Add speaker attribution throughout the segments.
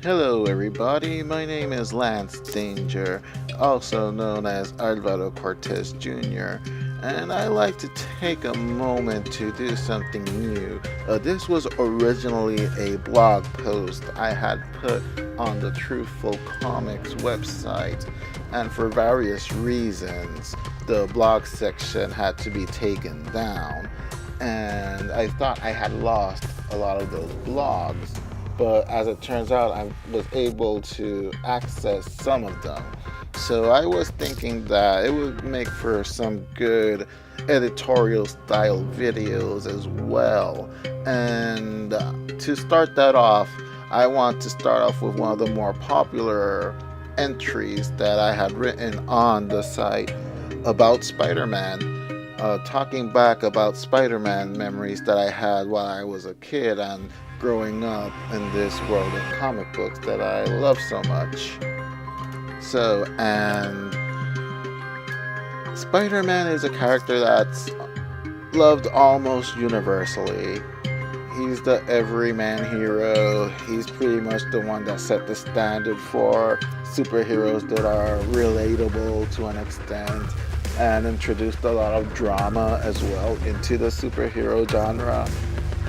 Speaker 1: Hello, everybody. My name is Lance Danger, also known as Alvaro Cortez Jr., and I like to take a moment to do something new. This was originally a blog post I had put on the Truthful Comics website, and for various reasons, the blog section had to be taken down, and I thought I had lost a lot of those blogs, but as it turns out, I was able to access some of them. So I was thinking that it would make for some good editorial style videos as well. And to start that off, I want to start off with one of the more popular entries that I had written on the site about Spider Man. Talking back about Spider Man memories that I had while I was a kid and growing up in this world of comic books that I love so much. And Spider Man is a character that's loved almost universally. He's the everyman hero. He's pretty much the one that set the standard for superheroes that are relatable to an extent and introduced a lot of drama as well into the superhero genre.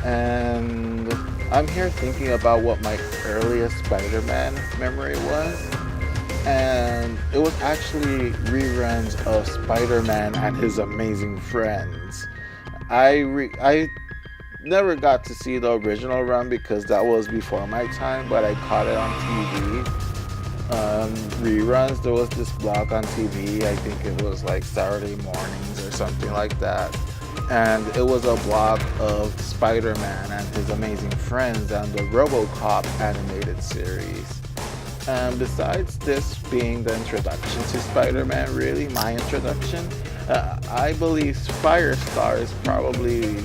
Speaker 1: And I'm here thinking about what my earliest Spider Man memory was. And it was actually reruns of Spider Man and His Amazing Friends. I never got to see the original run because that was before my time, but I caught it on TV. Reruns, there was this blog on TV, I think it was like Saturday mornings or something like that. And it was a blog of Spider Man and His Amazing Friends and the Robocop animated series. And besides this being the introduction to Spider Man, really, my introduction, I believe Firestar is probably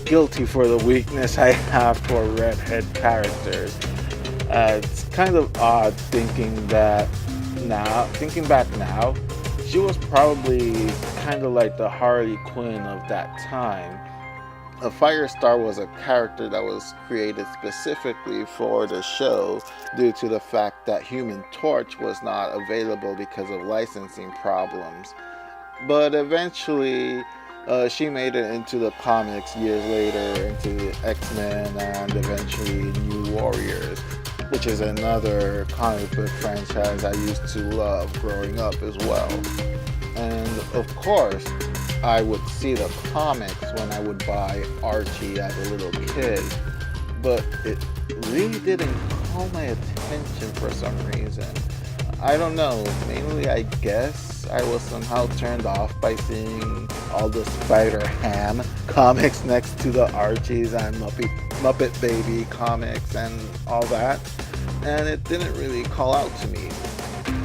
Speaker 1: guilty for the weakness I have for redhead characters. It's kind of odd thinking back now, she was probably kind of like the Harley Quinn of that time. A Firestar was a character that was created specifically for the show due to the fact that Human Torch was not available because of licensing problems. But eventually, she made it into the comics years later, into X-Men and eventually New Warriors, which is another comic book franchise I used to love growing up as well. And of course, I would see the comics when I would buy Archie as a little kid, but it really didn't call my attention for some reason. I don't know, mainly I guess I was somehow turned off by seeing all the Spider-Ham comics next to the Archies and Muppet Baby comics and all that, and it didn't really call out to me.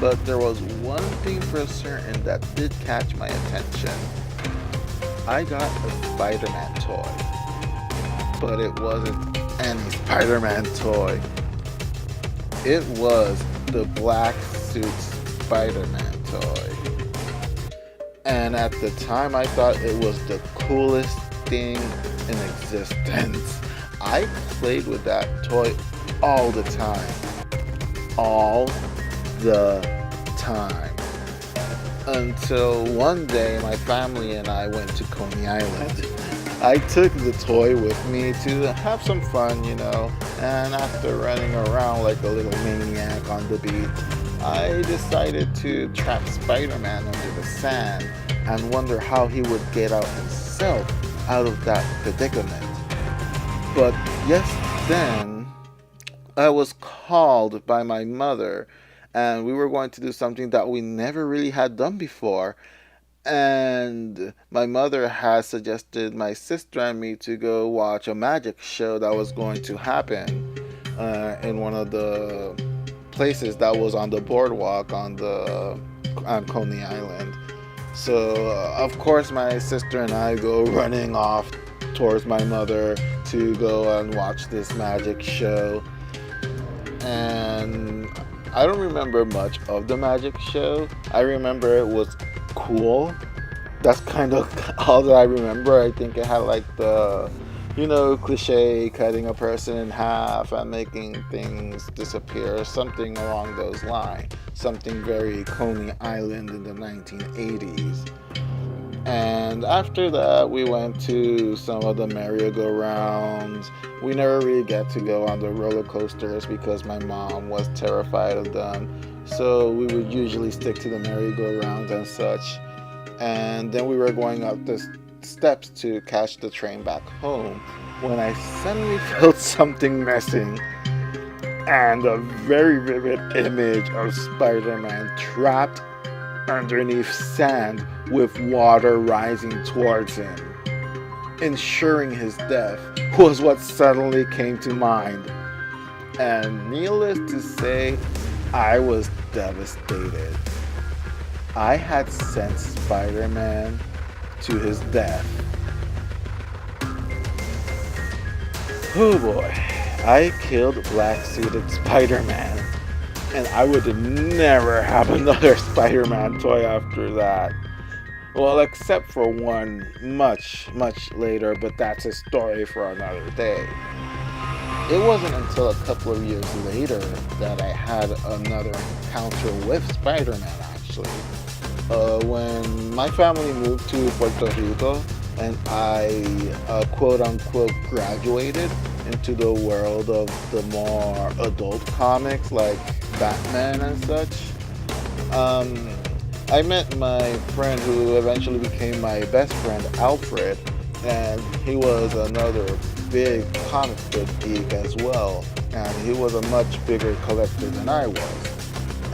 Speaker 1: But there was one thing for certain that did catch my attention. I got a Spider-Man toy, but it wasn't any Spider-Man toy. It was the Black Suit Spider-Man toy. And at the time, I thought it was the coolest thing in existence. I played with that toy all the time. All the time. Until one day my family and I went to Coney Island. I took the toy with me to have some fun, and after running around like a little maniac on the beach, I decided to trap Spider-Man under the sand and wonder how he would get out himself out of that predicament. But yes, then I was called by my mother and we were going to do something that we never really had done before. And my mother had suggested my sister and me to go watch a magic show that was going to happen in one of the places that was on the boardwalk on Coney Island. So of course my sister and I go running off towards my mother to go and watch this magic show. And I don't remember much of the magic show. I remember it was cool. That's kind of all that I remember. I think it had like the cliche cutting a person in half and making things disappear, something along those lines. Something very Coney Island in the 1980s. And after that, we went to some of the merry-go-rounds. We never really get to go on the roller coasters because my mom was terrified of them. So we would usually stick to the merry-go-rounds and such. And then we were going up the steps to catch the train back home when I suddenly felt something missing, and a very vivid image of Spider-Man trapped underneath sand with water rising towards him, ensuring his death, was what suddenly came to mind. And needless to say, I was devastated. I had sent Spider-Man to his death. Oh boy, I killed black-suited Spider-Man, and I would never have another Spider-Man toy after that. Well, except for one much, much later, but that's a story for another day. It wasn't until a couple of years later that I had another encounter with Spider-Man, actually. When my family moved to Puerto Rico and I quote unquote graduated into the world of the more adult comics like Batman and such, I met my friend who eventually became my best friend, Alfred, and he was another big comic book geek as well, and he was a much bigger collector than I was.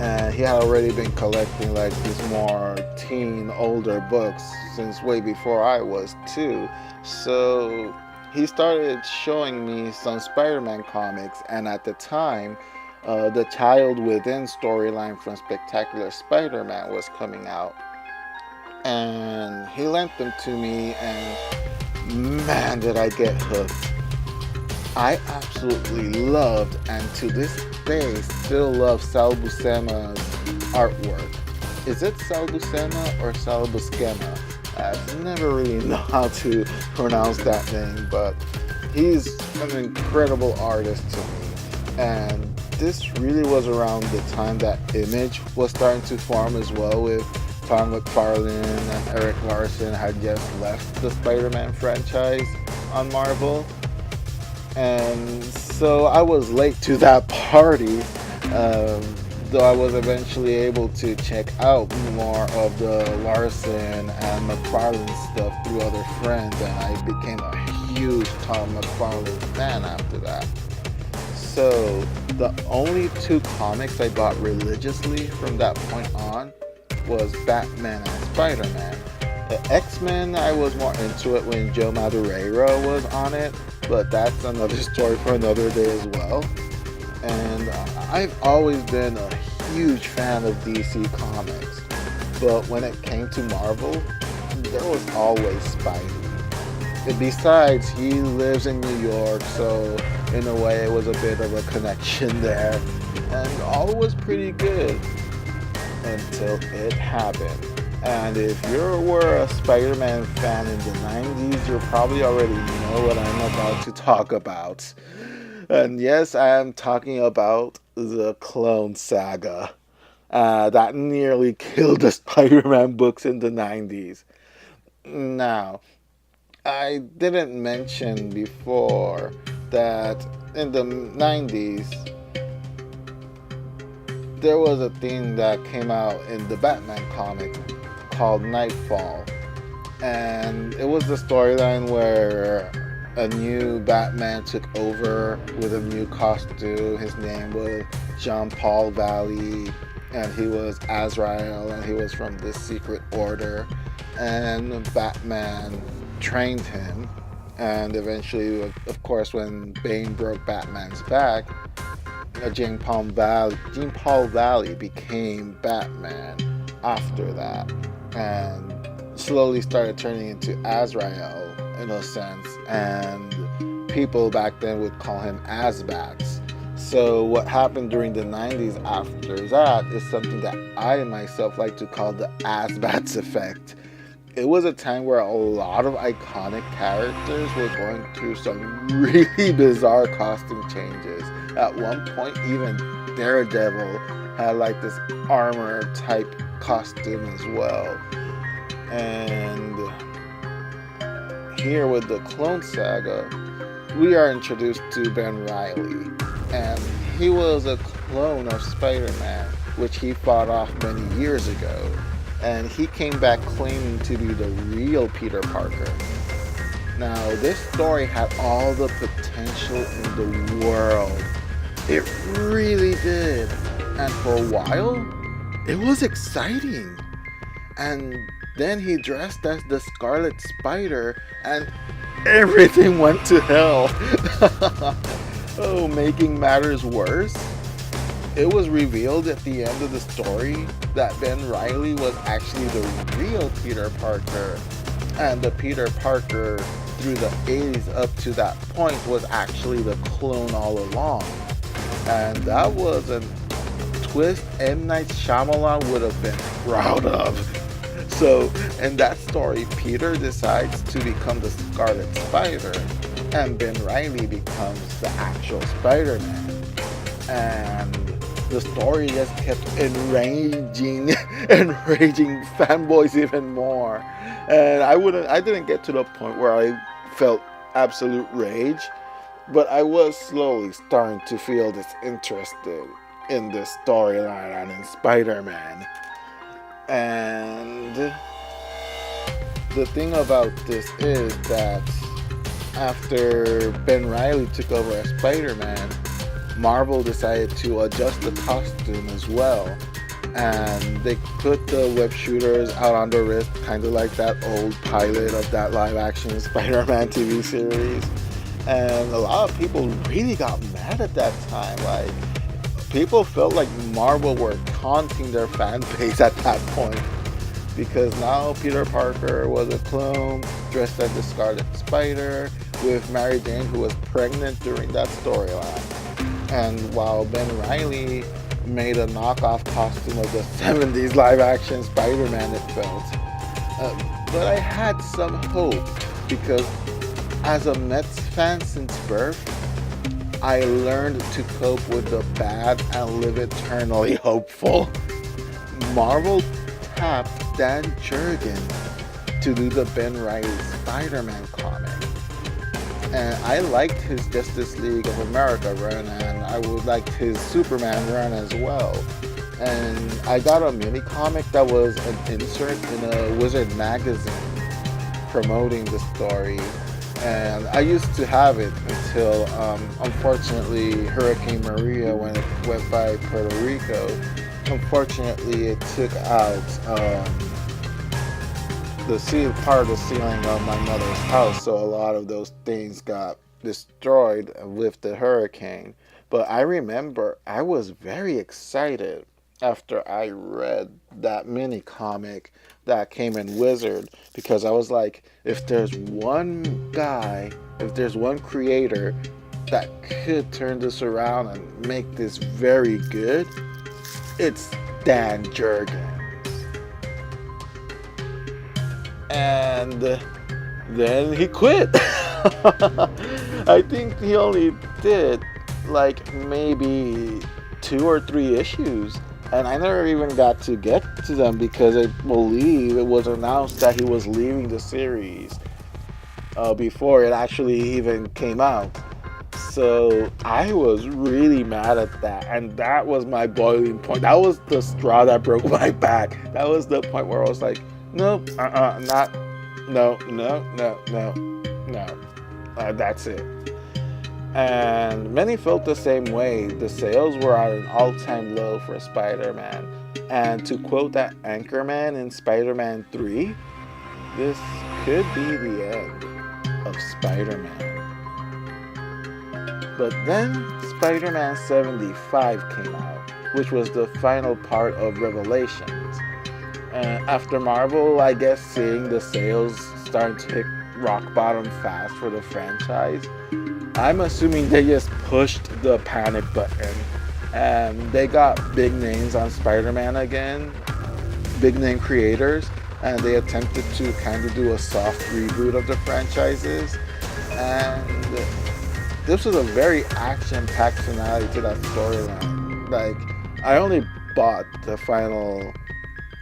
Speaker 1: And he had already been collecting like these more teen, older books since way before I was too. So he started showing me some Spider-Man comics, and at the time, the Child Within storyline from Spectacular Spider-Man was coming out. And he lent them to me, and man, did I get hooked. I absolutely loved, and to this day still love, Sal Buscema's artwork. Is it Sal Buscema or Sal Buscema? I never really know how to pronounce that name, but he's an incredible artist to me. And this really was around the time that Image was starting to form as well, with Todd McFarlane and Eric Larson had just left the Spider-Man franchise on Marvel. And so I was late to that party, though I was eventually able to check out more of the Larson and McFarlane stuff through other friends, and I became a huge Tom McFarlane fan after that. So the only two comics I bought religiously from that point on was Batman and Spider-Man. The X-Men, I was more into it when Joe Madureira was on it, but that's another story for another day as well. And I've always been a huge fan of DC Comics, but when it came to Marvel, there was always Spidey. And besides, he lives in New York, so in a way it was a bit of a connection there, and all was pretty good until it happened. And if you were a Spider-Man fan in the 90s, you probably already know what I'm about to talk about. And yes, I am talking about the Clone Saga that nearly killed the Spider-Man books in the 90s. Now, I didn't mention before that in the 90s, there was a thing that came out in the Batman comic called Nightfall, and it was the storyline where a new Batman took over with a new costume. His name was Jean-Paul Valley, and he was Azrael, and he was from this secret order, and Batman trained him, and eventually, of course, when Bane broke Batman's back, Jean-Paul Valley became Batman after that, and slowly started turning into Azrael in a sense, and people back then would call him Azbats. So what happened during the 90s after that is something that I myself like to call the Azbats effect. it was a time where a lot of iconic characters were going through some really bizarre costume changes. At one point, even Daredevil had like this armor type costume as well. And here with the Clone Saga, we are introduced to Ben Reilly. And he was a clone of Spider-Man, which he fought off many years ago. And he came back claiming to be the real Peter Parker. Now, this story had all the potential in the world. It really did. And for a while, it was exciting. And then he dressed as the Scarlet Spider, and everything went to hell. Oh, making matters worse, it was revealed at the end of the story that Ben Reilly was actually the real Peter Parker, and the Peter Parker through the 80s up to that point was actually the clone all along. And that was a twist M. Night Shyamalan would have been proud of. So in that story, Peter decides to become the Scarlet Spider, and Ben Reilly becomes the actual Spider-Man. And the story just kept enraging fanboys even more. And I didn't get to the point where I felt absolute rage, but I was slowly starting to feel disinterested in this storyline and in Spider-Man. And the thing about this is that after Ben Reilly took over as Spider-Man, Marvel decided to adjust the costume as well. And they put the web shooters out on the wrist, kind of like that old pilot of that live-action Spider-Man TV series. And a lot of people really got mad at that time. Like, people felt like Marvel were taunting their fan base at that point, because now Peter Parker was a clone dressed as the Scarlet Spider with Mary Jane, who was pregnant during that storyline. And while Ben Reilly made a knockoff costume of the 70s live-action Spider-Man, it felt. But I had some hope, because as a Mets fan since birth, I learned to cope with the bad and live eternally hopeful. Marvel tapped Dan Jurgens to do the Ben Reilly Spider-Man comic. And I liked his Justice League of America run, and I liked his Superman run as well. And I got a mini comic that was an insert in a Wizard magazine promoting the story. And I used to have it until, unfortunately, Hurricane Maria, when it went by Puerto Rico, unfortunately, it took out part of the ceiling of my mother's house. So a lot of those things got destroyed with the hurricane. But I remember I was very excited after I read that mini comic that came in Wizard, because I was like, if there's one creator that could turn this around and make this very good, it's Dan Jurgens. And then he quit. I think he only did like maybe 2 or 3 issues, and I never even got to get to them, because I believe it was announced that he was leaving the series before it actually even came out. So I was really mad at that, and that was my boiling point. That was the straw that broke my back. That was the point where I was like, nope, no, that's it. And many felt the same way. The sales were at an all-time low for Spider-Man. And to quote that Anchorman in Spider-Man 3, this could be the end of Spider-Man. But then Spider-Man 75 came out, which was the final part of Revelations. After Marvel, I guess, seeing the sales starting to hit rock bottom fast for the franchise, I'm assuming they just pushed the panic button, and they got big names on Spider-Man again, big name creators, and they attempted to kind of do a soft reboot of the franchises. And this was a very action-packed finale to that storyline. Like, I only bought the final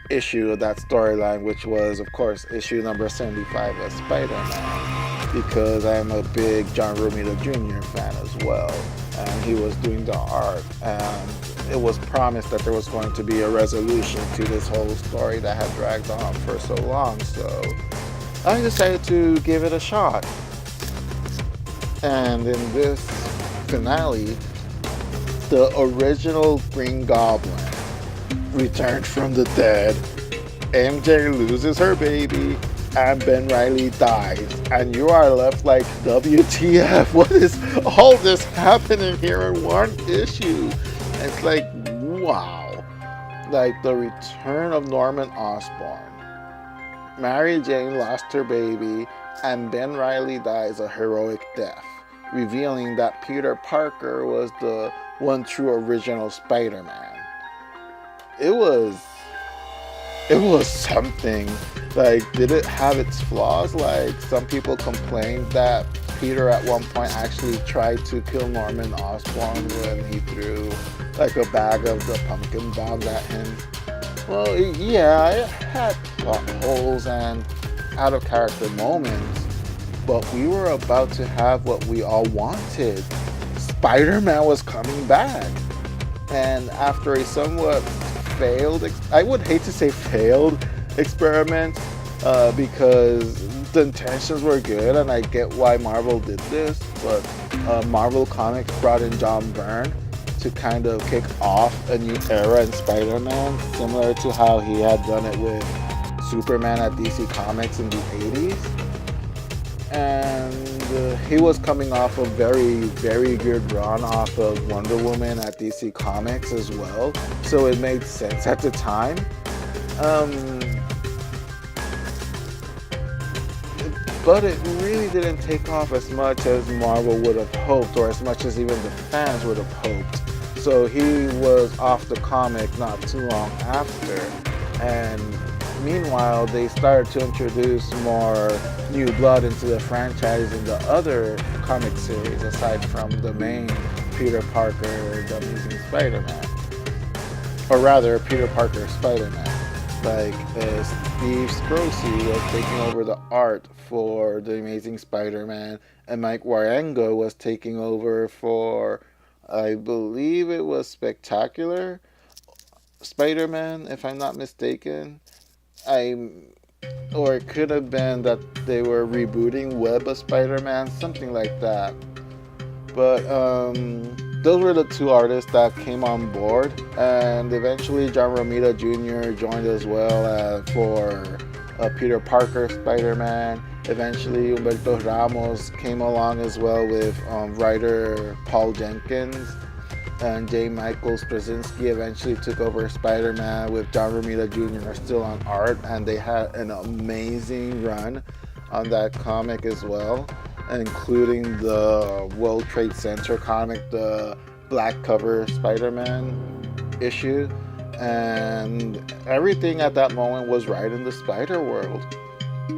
Speaker 1: issue of that storyline, which was, of course, issue number 75 of Spider-Man, because I'm a big John Romita Jr. fan as well, and he was doing the art, and it was promised that there was going to be a resolution to this whole story that had dragged on for so long, so I decided to give it a shot. And in this finale, the original Green Goblin returned from the dead, MJ loses her baby, and Ben Reilly dies. And you are left like, WTF? What is all this happening here in one issue? And it's like, wow. Like the return of Norman Osborn. Mary Jane lost her baby, and Ben Reilly dies a heroic death, revealing that Peter Parker was the one true original Spider-Man. It was something. Like, did it have its flaws? Like, some people complained that Peter at one point actually tried to kill Norman Osborn when he threw like a bag of the pumpkin bombs at him. Well, yeah, it had plot holes and out of character moments, but we were about to have what we all wanted. Spider-Man was coming back. And after a somewhat failed, I would hate to say failed experiment, because the intentions were good and I get why Marvel did this, but Marvel Comics brought in John Byrne to kind of kick off a new era in Spider-Man, similar to how he had done it with Superman at DC Comics in the 80s. And he was coming off a very, very good run off of Wonder Woman at DC Comics as well, so it made sense at the time. But it really didn't take off as much as Marvel would have hoped, or as much as even the fans would have hoped. So he was off the comic not too long after, and meanwhile they started to introduce more new blood into the franchise in the other comic series aside from the main Peter Parker, The Amazing Spider-Man. Or rather, Peter Parker Spider-Man. Like, Steve Scrosi was taking over the art for The Amazing Spider-Man, and Mike Wieringo was taking over for, I believe it was Spectacular Spider-Man, if I'm not mistaken. Or it could have been that they were rebooting Web of Spider-Man, something like that. But those were the two artists that came on board, and eventually John Romita Jr. joined as well for Peter Parker Spider-Man. Eventually Humberto Ramos came along as well with writer Paul Jenkins, and J. Michael Straczynski eventually took over Spider-Man with John Romita Jr. still on art, and they had an amazing run on that comic as well, including the World Trade Center comic, the black cover Spider-Man issue, and everything at that moment was right in the Spider-World,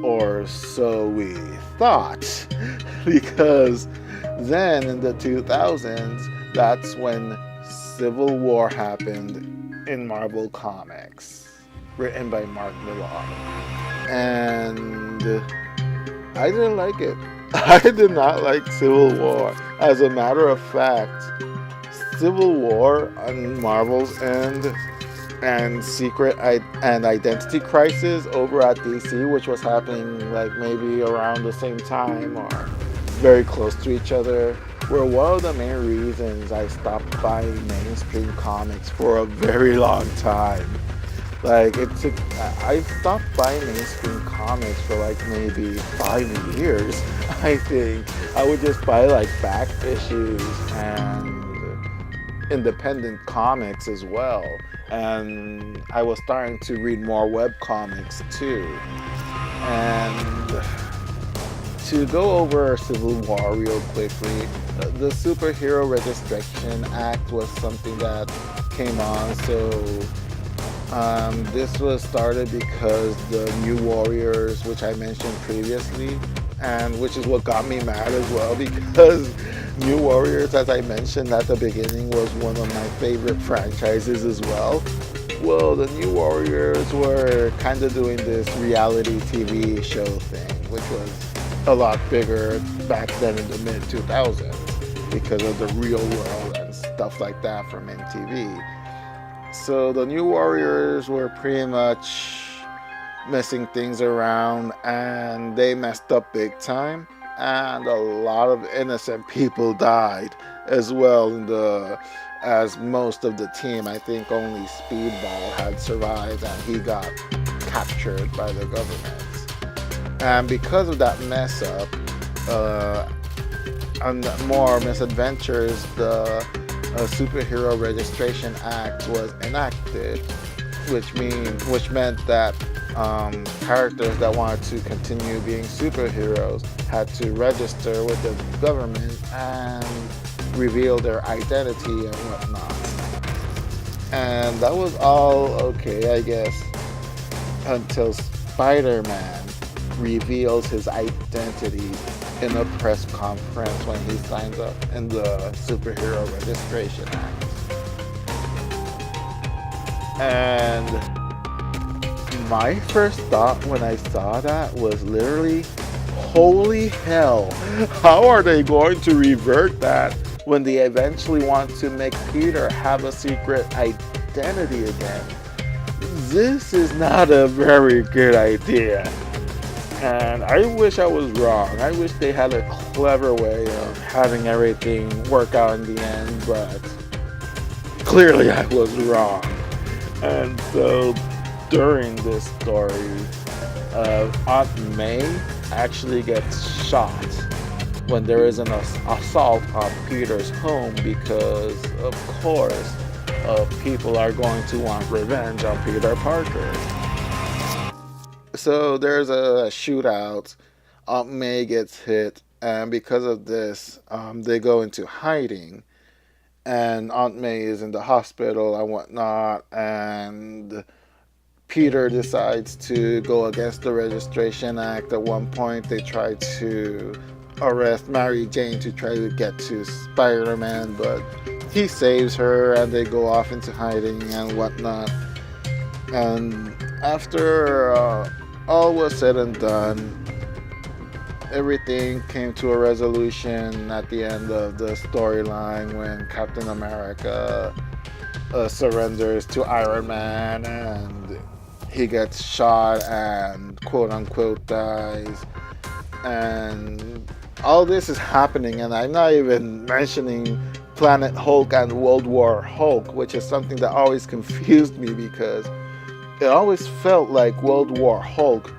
Speaker 1: or so we thought, because then in the 2000s, that's when Civil War happened in Marvel Comics, written by Mark Millar. And I didn't like it. I did not like Civil War. As a matter of fact, Civil War on Marvel's end and Secret and Identity Crisis over at DC, which was happening like maybe around the same time or very close to each other, were one of the main reasons I stopped buying mainstream comics for a very long time. Like, I stopped buying mainstream comics for like maybe 5 years, I think. I would just buy like back issues and independent comics as well. And I was starting to read more web comics too. And to go over Civil War real quickly, the Superhero Registration Act was something that came on, so This was started because the New Warriors, which I mentioned previously, and which is what got me mad as well, because New Warriors, as I mentioned at the beginning, was one of my favorite franchises as well. Well, the New Warriors were kind of doing this reality TV show thing, which was a lot bigger back then in the mid 2000s because of the real world and stuff like that from MTV. So the New Warriors were pretty much messing things around and they messed up big time. And a lot of innocent people died as well in the as most of the team. I think only Speedball had survived and he got captured by the government. And because of that mess up, and more misadventures, the Superhero Registration Act was enacted, which meant that characters that wanted to continue being superheroes had to register with the government and reveal their identity and whatnot. And that was all okay, I guess, until Spider-Man reveals his identity in a press conference when he signs up in the Superhero Registration Act. And my first thought when I saw that was literally, holy hell, how are they going to revert that when they eventually want to make Peter have a secret identity again? This is not a very good idea. And I wish I was wrong. I wish they had a clever way of having everything work out in the end, but clearly I was wrong. And so during this story, Aunt May actually gets shot when there is an assault on Peter's home because, of course, people are going to want revenge on Peter Parker. So there's a shootout. Aunt May gets hit, and because of this, they go into hiding. And Aunt May is in the hospital and whatnot, and Peter decides to go against the Registration Act. At one point, they try to arrest Mary Jane to try to get to Spider-Man, but he saves her, and they go off into hiding and whatnot. And after all was said and done, everything came to a resolution at the end of the storyline when Captain America surrenders to Iron Man and he gets shot and quote unquote dies. And all this is happening, and I'm not even mentioning Planet Hulk and World War Hulk, which is something that always confused me because it always felt like World War Hulk,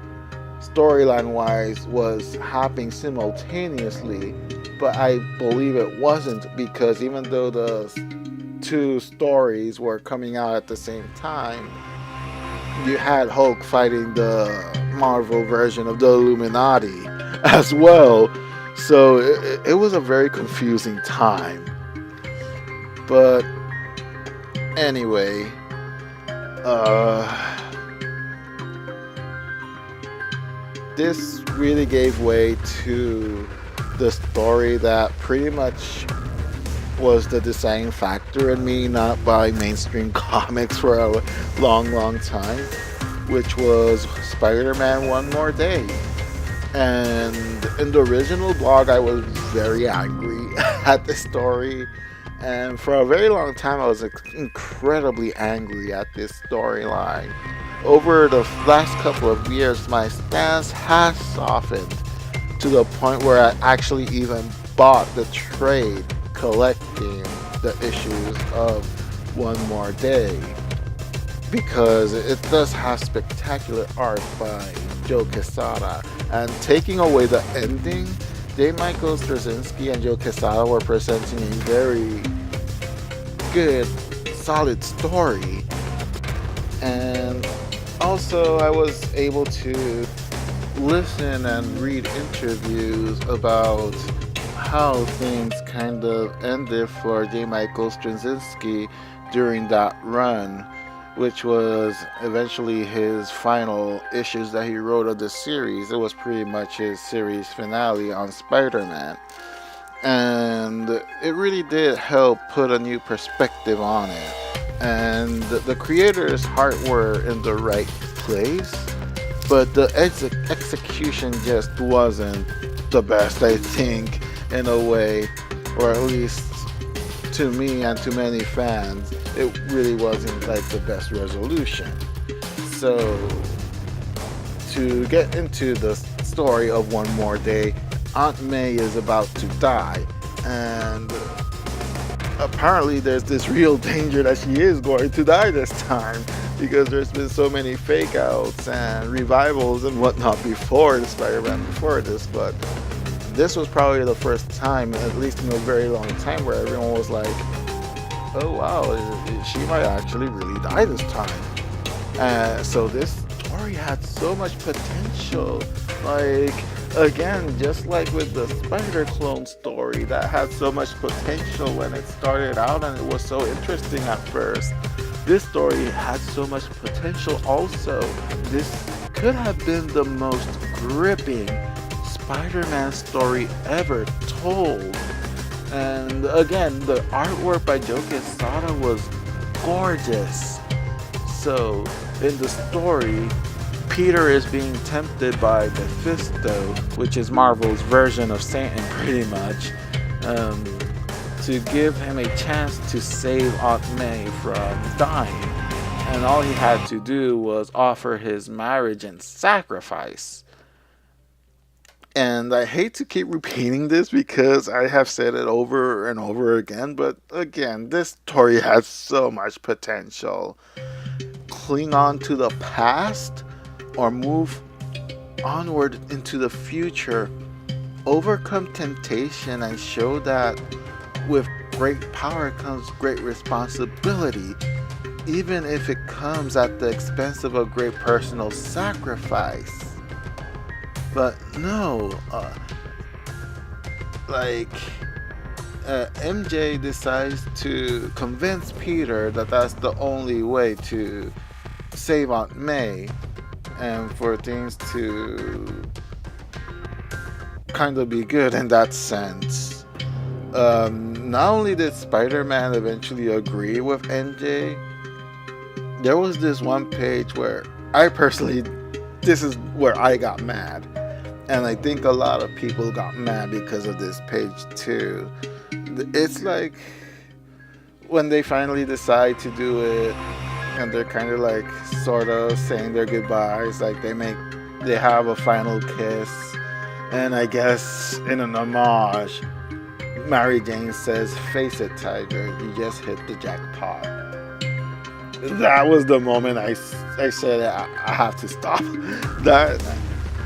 Speaker 1: storyline wise, was happening simultaneously, but I believe it wasn't, because even though the two stories were coming out at the same time, you had Hulk fighting the Marvel version of the Illuminati as well. So it was a very confusing time. But anyway, this really gave way to the story that pretty much was the deciding factor in me not buying mainstream comics for a long time, which was Spider-Man One More Day. And in the original blog, I was very angry at the story. And for a very long time, I was incredibly angry at this storyline. Over the last couple of years, my stance has softened to the point where I actually even bought the trade collecting the issues of One More Day, because it does have spectacular art by Joe Quesada. And taking away the ending, J. Michael Straczynski and Joe Quesada were presenting a very good, solid story. And also, I was able to listen and read interviews about how things kind of ended for J. Michael Straczynski during that run. which was eventually his final issues that he wrote of the series. It was pretty much his series finale on Spider-Man. And it really did help put a new perspective on it. And the creator's heart were in the right place, but the execution just wasn't the best, I think, in a way, or at least to me and to many fans, it really wasn't like the best resolution. So, to get into the story of One More Day, Aunt May is about to die, and apparently there's this real danger that she is going to die this time, because there's been so many fake outs and revivals and whatnot before the Spider-Man before this, but this was probably the first time, at least in a very long time, where everyone was like, oh wow, she might actually really die this time. So this story had so much potential. Like, again, just like with the Spider-Clone story that had so much potential when it started out and it was so interesting at first, this story had so much potential also. This could have been the most gripping Spider-Man story ever told. And again, the artwork by Joe Quesada was gorgeous. So, in the story, Peter is being tempted by Mephisto, which is Marvel's version of Satan pretty much, to give him a chance to save Aunt May from dying. And all he had to do was offer his marriage and sacrifice. And I hate to keep repeating this because I have said it over and over again, but again, this story has so much potential. Cling on to the past or move onward into the future. Overcome temptation and show that with great power comes great responsibility, even if it comes at the expense of a great personal sacrifice. But no, MJ decides to convince Peter that that's the only way to save Aunt May and for things to kind of be good in that sense. Not only did Spider-Man eventually agree with MJ, there was this one page where this is where I got mad. And I think a lot of people got mad because of this page too. It's like when they finally decide to do it and they're kind of like sort of saying their goodbyes, like they have a final kiss, and I guess in an homage, Mary Jane says, "Face it, Tiger, you just hit the jackpot." That was the moment I said I have to stop.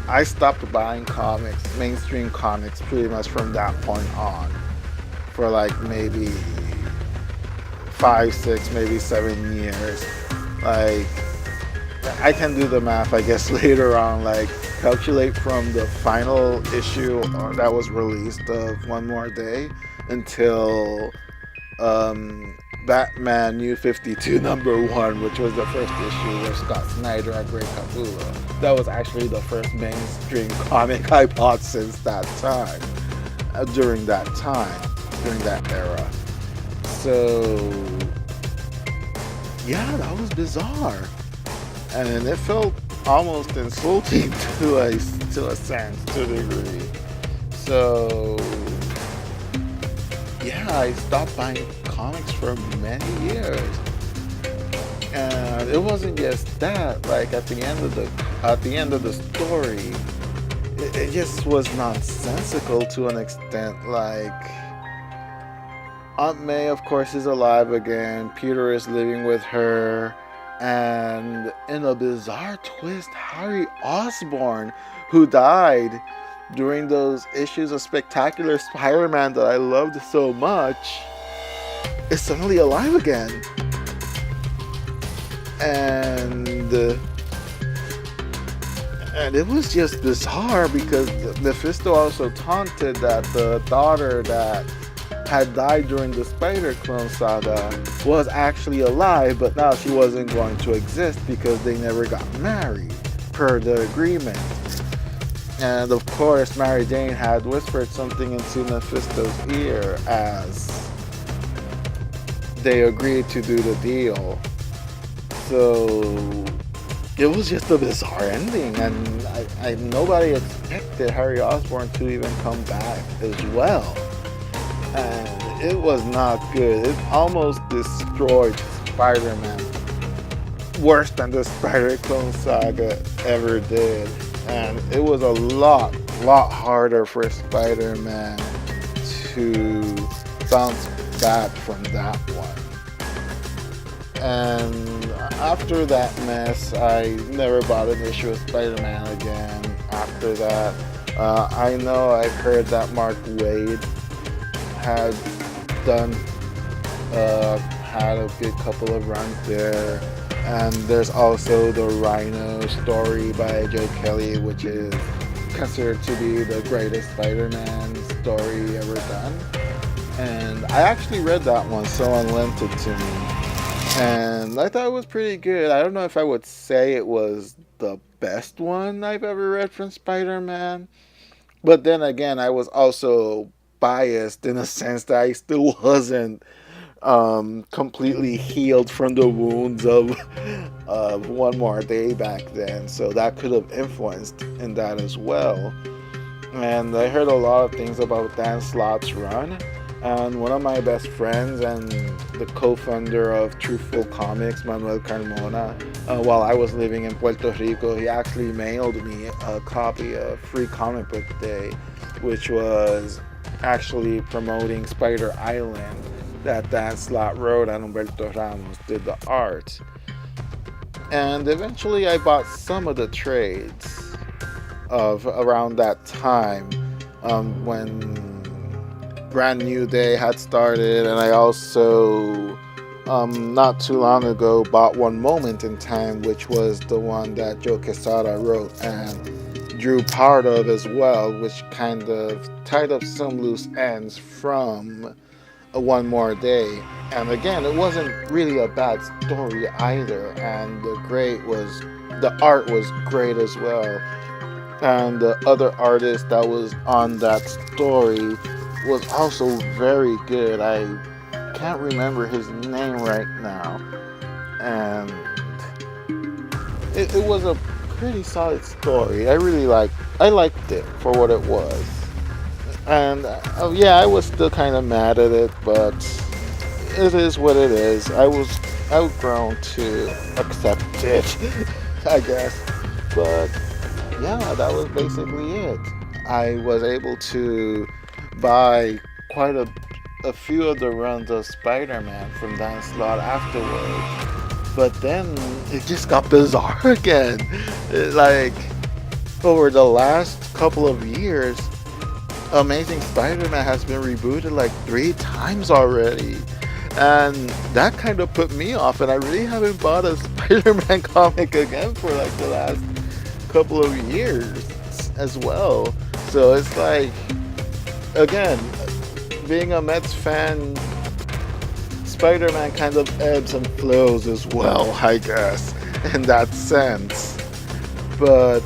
Speaker 1: I stopped buying comics, mainstream comics, pretty much from that point on, for like maybe 5, 6, maybe 7 years. Like, I can do the math, I guess, later on, like, calculate from the final issue that was released of One More Day until Batman New 52 #1, which was the first issue with Scott Snyder and Greg Capullo. That was actually the first mainstream comic I bought since that time, during that era. So, yeah, that was bizarre. And it felt almost insulting to a sense, to a degree. So, yeah, I stopped buying comics for many years, and it wasn't just that. Like at the end of the story, it just was nonsensical to an extent. Like, Aunt May, of course, is alive again. Peter is living with her, and in a bizarre twist, Harry Osborn, who died during those issues of Spectacular Spider-Man that I loved so much, is suddenly alive again. And it was just bizarre because Mephisto also taunted that the daughter that had died during the Spider-Clone saga, was actually alive, but now she wasn't going to exist because they never got married, per the agreement. And of course, Mary Jane had whispered something into Mephisto's ear as they agreed to do the deal. So it was just a bizarre ending, and nobody expected Harry Osborn to even come back as well. And it was not good. It almost destroyed Spider-Man, worse than the Spider-Clone saga ever did. And it was a lot harder for Spider-Man to bounce back from that one. And after that mess, I never bought an issue of Spider-Man again after that. I know I've heard that Mark Waid had had a good couple of runs there. And there's also the Rhino story by Joe Kelly, which is considered to be the greatest Spider-Man story ever done. And I actually read that one, someone lent it to me. And I thought it was pretty good. I don't know if I would say it was the best one I've ever read from Spider-Man. But then again, I was also biased in a sense that I still wasn't completely healed from the wounds of One More Day back then, so that could have influenced in that as well. And I heard a lot of things about Dan Slott's run, and one of my best friends and the co-founder of Truthful Comics, Manuel Carmona, while I was living in Puerto Rico, he actually mailed me a copy of Free Comic Book Day, which was actually promoting Spider Island that Dan Slott wrote and Humberto Ramos did the art. And eventually I bought some of the trades of around that time, when Brand New Day had started, and I also not too long ago bought One Moment in Time, which was the one that Joe Quesada wrote and drew part of as well, which kind of tied up some loose ends from One More Day. And again, it wasn't really a bad story either, and the art was great as well. And the other artist that was on that story was also very good. I can't remember his name right now. And it was a pretty solid story. I liked it for what it was. And yeah, I was still kind of mad at it, but it is what it is. I was outgrown to accept it, I guess. But yeah, that was basically it. I was able to buy quite a few of the runs of Spider-Man from Dan Slott afterwards. But then it just got bizarre again. Like, over the last couple of years, Amazing Spider-Man has been rebooted like 3 times already. And that kind of put me off, and I really haven't bought a Spider-Man comic again for like the last couple of years as well. So it's like, again, being a Mets fan, Spider-Man kind of ebbs and flows as well, I guess, in that sense. But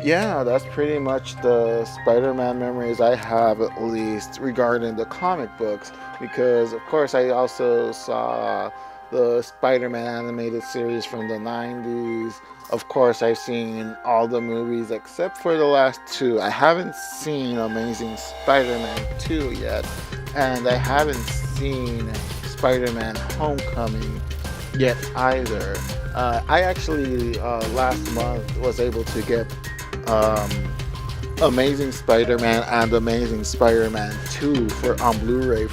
Speaker 1: yeah, that's pretty much the Spider-Man memories I have, at least regarding the comic books, because of course I also saw the Spider-Man animated series from the 90s. Of course, I've seen all the movies except for the last 2. I haven't seen Amazing Spider-Man 2 yet, and I haven't seen Spider-Man Homecoming yet either. I actually last month was able to get Amazing Spider-Man and Amazing Spider-Man 2 on Blu-ray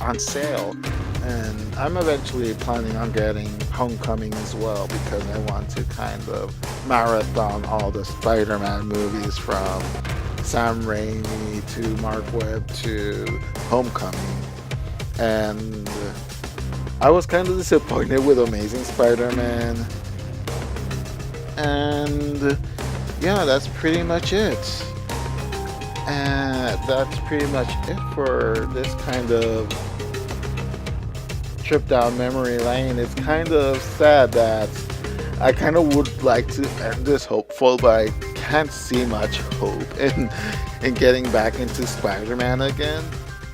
Speaker 1: on sale, and I'm eventually planning on getting Homecoming as well, because I want to kind of marathon all the Spider-Man movies from Sam Raimi to Mark Webb to Homecoming. And I was kind of disappointed with Amazing Spider-Man, and yeah, that's pretty much it. And that's pretty much it for this kind of trip down memory lane. It's kind of sad that I kind of would like to end this hopeful, but I can't see much hope in getting back into Spider-Man again.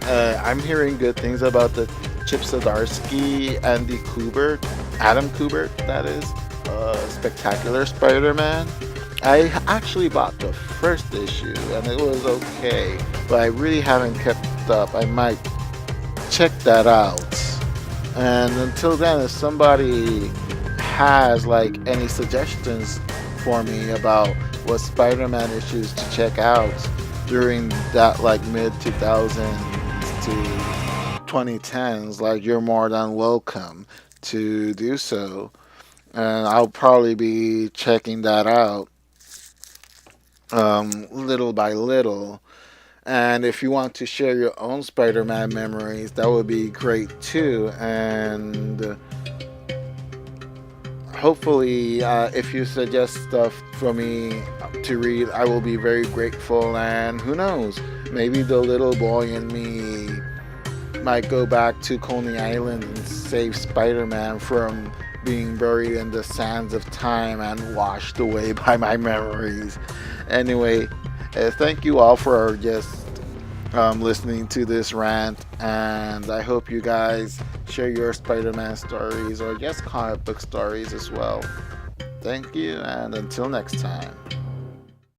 Speaker 1: I'm hearing good things about the Chip Zdarsky, Andy Kubert, Adam Kubert, that is, Spectacular Spider-Man. I actually bought the first issue and it was okay, but I really haven't kept up. I might check that out. And until then, if somebody has like any suggestions for me about what Spider-Man issues to check out during that like mid 2000s to 2010s, like you're more than welcome to do so. And I'll probably be checking that out little by little. And if you want to share your own Spider-Man memories, that would be great too. And hopefully, if you suggest stuff for me to read, I will be very grateful. And who knows, maybe the little boy in me might go back to Coney Island and save Spider-Man from being buried in the sands of time and washed away by my memories. Anyway, thank you all for just listening to this rant, and I hope you guys share your Spider-Man stories or just comic book stories as well. Thank you, and until next time.